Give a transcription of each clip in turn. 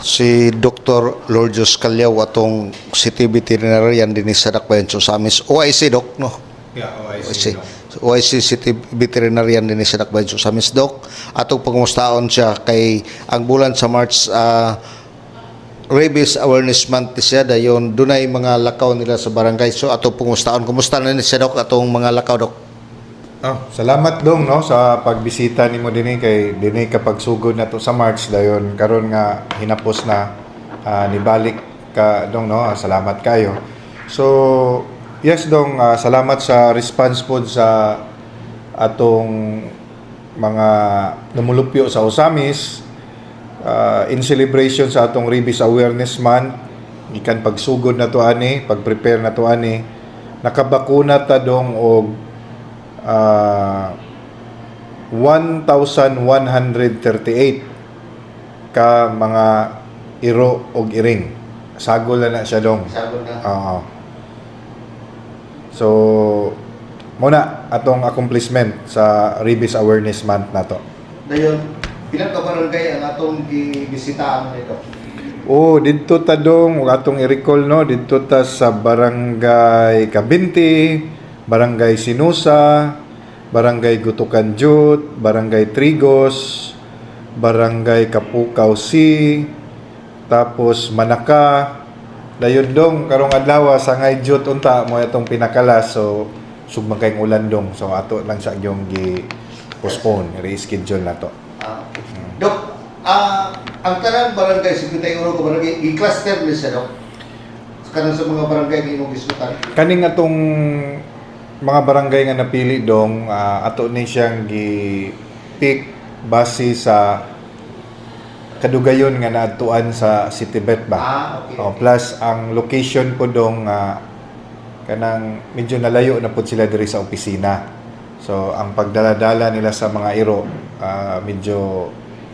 si Dr. Lourdes Calyaw atong City Veterinarian din sa Dakbayan Susamis. OIC, Doc, no? Yeah, OIC. OIC City Veterinarian din sa Dakbayan Susamis, Doc. Atong pangumustaon siya kay ang bulan sa March Rabies Awareness Month siya dayon dunay mga lakaw nila sa barangay. So atong pangumustaon, kumusta na ni siya, Doc, atong mga lakaw, Doc? Salamat dong no sa pagbisita nimo dinhi kay dinhi kapag sugod na to sa March dayon karon nga hinapos na nibalik ka dong no. Salamat kayo. So yes dong, salamat sa response pod sa atong mga namulupyo sa Osamis in celebration sa atong Rabies Awareness Month. Ikan pagsugod na to ani, pag-prepare na to ani, nakabakuna ta dong og 1,138 ka mga iro og iring. Sagol na siya dong. Sagol na. So muna atong accomplishment sa Rabies Awareness Month nato. Dayon, pilang ka barangay ang atong gibisitahan nito? Didto ta dong ug atong i-recall no, didto ta sa Barangay Kabinti, Barangay Sinusa, Barangay Gutukan Jut, Barangay Trigos, Barangay Kapukaw C, tapos Manaka. Dayon dong karong adlaw sa ngay Jut unta mo atong pinakalas, so sugmang kayong ulan dong, so ato lang sa gyong gi-postpone, reschedule na to. Dok, ang tanang barangay, 51 ka barangay, i-cluster ni siya, Dok? Kanang sa mga barangay na imong gisgutan? Kaning atong mga barangay nga napili dong, ato ni siyang gi-pick base sa kadugayon nga naadtuan sa Citybet ba. Okay. Plus ang location po dong kanang medyo nalayo na po sila diri sa opisina. So ang pagdala-dala nila sa mga iro medyo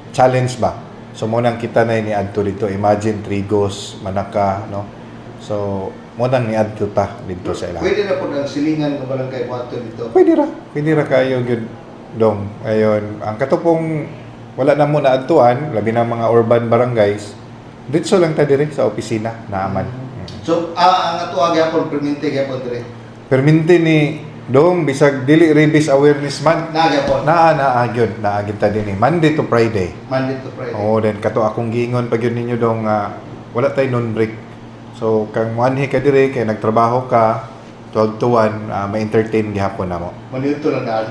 challenge ba. So mo nang kita na ni adto dito, imagine Trigos, Manaka, no. So mo nang ni adto ta dito sa ilang. Pwede na po ang silingan ng barangay mo dito? Pwede ra kayo gyud dong. Ayon, ang katupong wala na mo na adtuan, labi na mga urban barangays. Dito lang ta diri sa opisina naaman. So ang ato gyapon permente gyapon dire. Perminti ni dong bisag dili Rabies Awareness Month. Gyapon. Naagyon ta dinhi Monday to Friday. Monday to Friday. Then kato akong giingon pag yun ninyo dong wala tay non break. So kang muanhi ka dire kay nagtrabaho ka 12 to 1, ma-entertain gihapon namo. Maliit to lang daan.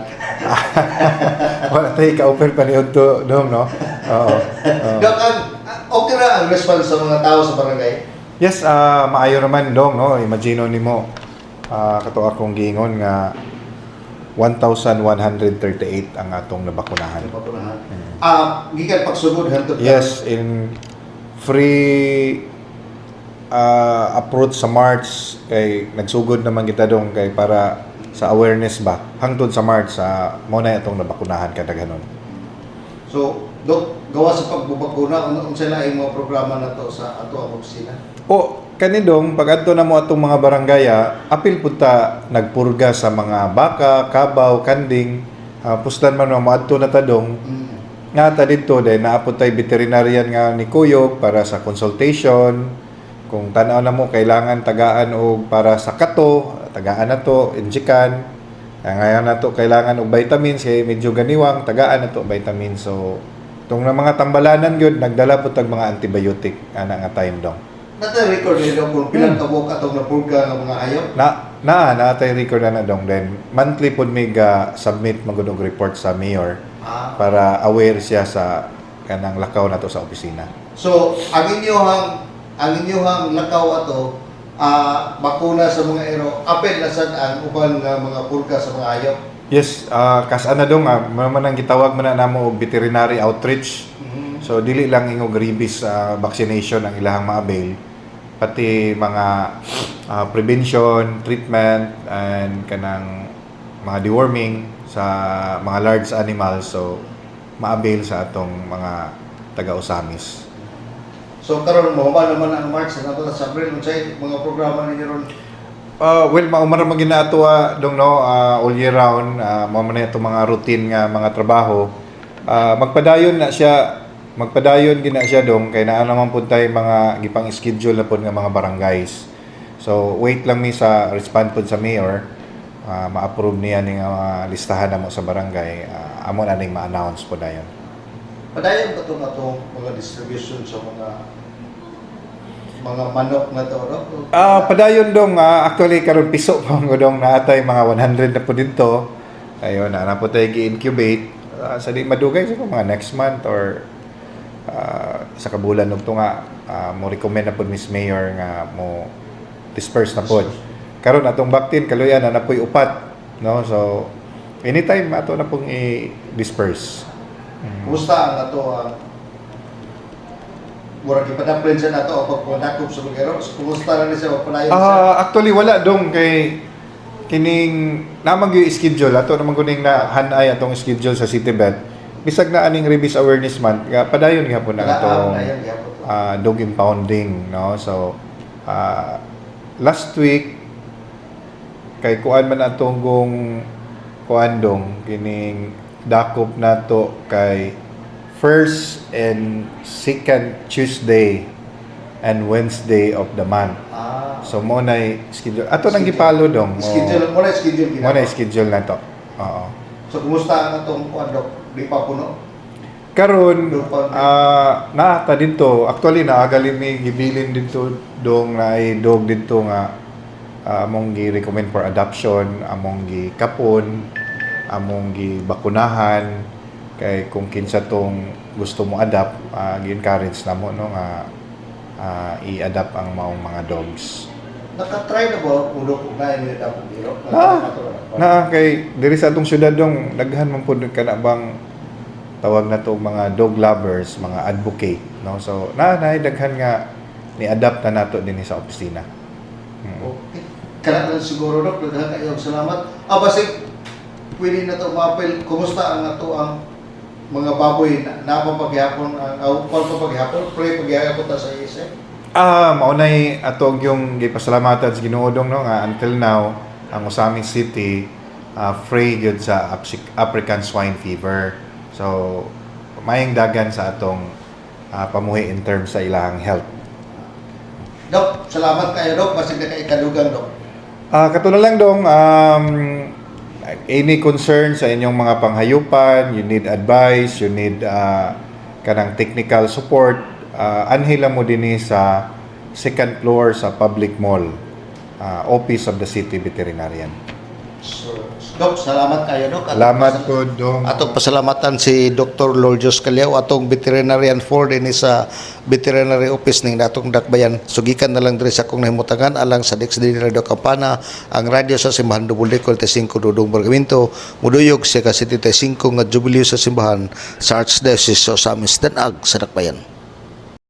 Wala tay ka-open pa niud to dong no. Oo. Dok, okay na ang response sa mga tao sa barangay? Yes, maayo naman dong no. Imagino nimo kato akong giingon nga 1,138 ang atong nabakunahan. Gikan pagsugod hantod. Yes, in free approach sa March kay nagsugod naman kita dong kay para sa awareness ba hangtod sa March mo na itong nabakunahan kada ganon. So, Dok, gawa sa pagbubakuna, unsa na imong programa na to sa ato ang opisina? Kanidong pag adto na mo atong mga barangaya, apil pud ta nagpurga sa mga baka, kabaw, kanding, pusdan man mo adto na ta dong. Nga ta dito dahil naapod tay veterinarian nga ni Kuyog para sa consultation. Kung tanaw na mo kailangan tagaan og para sa kato, tagaan na to, injikan. Ngayon na to kailangan og vitamins kay medyo ganiwang, tagaan na to vitamins. So tong mga tambalanan gyud nagdala pud tag mga antibiotic ana nga time dong. Nata-record nila kung pilang kabok atong napurga ng mga hayop? Natay record na dong. Then monthly pud may submit magudog report sa mayor para aware siya sa kanang lakaw na to sa opisina. So ang inyong lakaw ato bakuna sa mga ero, apel na sad ang uban nga mga purga sa mga hayop? Yes, kas-ana dong man ang gitawag man namo og veterinary outreach. So dili lang ingog rabies vaccination ang ilahang ma-avail, pati mga prevention, treatment, and kanang mga deworming sa mga large animals, so ma-avail sa atong mga taga-Osamis. So karon mahuman naman ang March na to sa April, unsay mga programa ninyo ron? Well, maumara man ginato dong no, all year round, mo man itong mga routine nga mga trabaho. Magpadayon na siya magpadayon gina siya dong kay naa naman pud tay mga gipang schedule na pud nga mga barangays. So wait lang mi sa respond pud sa mayor, ma-approve niya ning mga listahan namo sa barangay, amo na ning ma-announce pud dayon. Padayon pa itong atong mga distribution sa mga manok na to, no? Padayon dong, actually karon piso pa ko dong naatay mga 100 na po dito. Ayun, na po tayo gi-incubate. Sa di madugay siguro mga next month or sa kabulan ug to nga mo recommend na po Miss Mayor nga mo disperse na po. Karon atong baktin kaluyan na napoy upat, no? So anytime ato na pong i-disperse. Kumusta ang ato ang murag ipadaplen siya nato o pagpundakop sa lugero? Kumusta na ni siya padayon siya? Actually wala dong kay kining namang yung schedule ato naman kuning na hanay atong schedule sa Citybet. Bisag na aning Rabies Awareness Month, padayon nga po na atong dog impounding, no? So last week kay kuan man atong kuan dong kining dakop nato kay first and second Tuesday and Wednesday of the month. So mo na schedule. Ato nang gipalo dong. Schedule mo na schedule Mo na schedule na to. Oo. So kumusta ang atong kuan dok? Di pa puno? Karon naata dito. Actually naagalin mi gibilin dito dong na ay dog dito nga among gi-recommend for adoption, among gi-kapon, among gi-bakunahan kay kung kinsa tong gusto mo adapt, gi-encourage na mo no nga i-adapt ang maong mga dogs. Naka-try na ba ulo kung na i-adapt ang iro? Na kay diri sa atong syudad dong daghan man pud kana bang tawag na to mga dog lovers, mga advocate, no? So daghan nga ni-adapt na nato dinhi sa opisina. Okay. Kana lang siguro dok, daghan kayo salamat. Basig pwede na to ma-appel. Kumusta ang ato ang mga baboy na napapaghapon ang papaghapon pray paghapon ta sa isip? Maunay atong yung gipasalamatan sa Ginoo dong no nga until now ang Usami City free gyud sa African swine fever. So mayang dagan sa atong pamuhi in terms sa ilahang health. Dok, salamat kayo dok, basig na kay kadugang dok. Katulad lang dong any concern sa inyong mga panghayupan, you need advice, you need kanang technical support, anhila mo din sa second floor sa public mall, office of the city veterinarian. So, dok, salamat kayo dok. Salamat po dong. Atong pasalamatan si Dr. Lordios Calao, atong veterinarian for din sa veterinary office ning atong Dakbayan. Sugikan na lang diri sa akong nahimutangan alang sa Dex din Radio Campana, ang radyo sa Simbahan Dubuldecol T5 Dudong Bargamento, muduyog sa City T5 nga Jubileo sa Simbahan sa Archdiocese sa Osamis Danag sa Dakbayan.